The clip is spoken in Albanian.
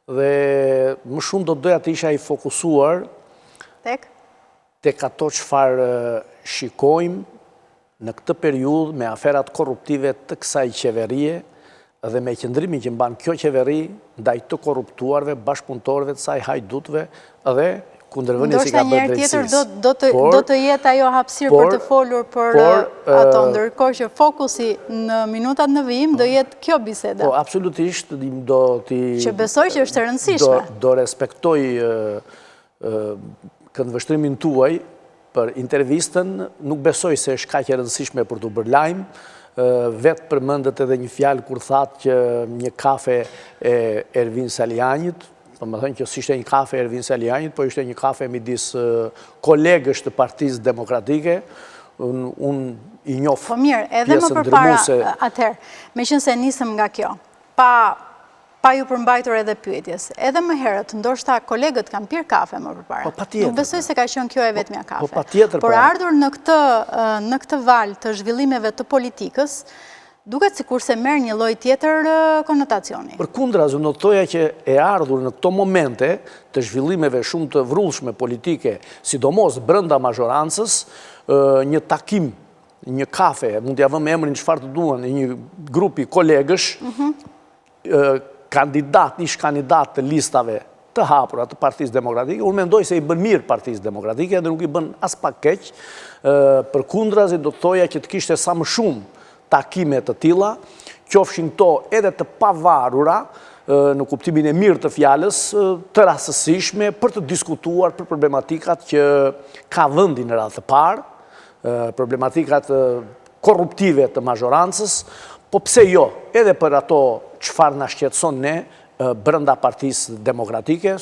Dhe më shumë do doja të isha i fokusuar tek ato çfarë shikojmë në këtë periudhë me aferat korruptive të kësaj qeverie dhe me qëndrimin që mban kjo qeveri ndaj të korruptuarve, bashkëpunëtorëve të saj, hajdutëve dhe kundërvënies i ka bërë drejtësisë. Ndoshta një herë tjetër do të jetë ajo hapësirë për të folur për ato, ndërkohë që fokusi në minutat në vijim do jetë kjo biseda. Po, absolutisht do t'i... Që besoj që është e rëndësishme. Do respektoj këndvështrimin tuaj për intervistën, nuk besoj se është kaq e rëndësishme për të bërë lajm. Vetë përmendet edhe një fjalë kur thatë që një kafe e Ervin Salianit, po më thënë që s'ishte një kafe e Ervin Salianit, po ishte një kafe midis kolegësh të Partisë Demokratike. Unë i njoh po mirë, edhe më përpara atëherë, meqense nisëm nga kjo, pa ju përmbajtur edhe pyetjes. Edhe më herët, ndoshta kolegët kanë pirë kafe më përpara. Nuk besoj se ka qenë kjo e vetmja kafe. Por ardhur në këtë val të zhvillimeve të politikës, duket sikur se merr një lloj tjetër konotacioni. Përkundrazi, do të thoja që e ardhur në këto momente të zhvillimeve shumë të vrrullshme politike, sidomos brenda mazhorancës, një takim, një kafe, mund t'ja vëmë emrin çfarë të duan, një grupi kolegësh, ish kandidat të listave të hapura të Partisë Demokratike, unë mendoj se i bën mirë Partisë Demokratike dhe nuk i bën as pak keq. Përkundrazi, do të thoja që të kishte sa më shumë takime të tilla, qofshin këto edhe të pavarura, në kuptimin e mirë të fjalës, të rastësishme për të diskutuar për problematikat që ka vendi në radhë të parë, problematikat korruptive të mazhorancës, po pse jo, edhe për ato çfarë na shqetëson ne brenda Partisë Demokratike,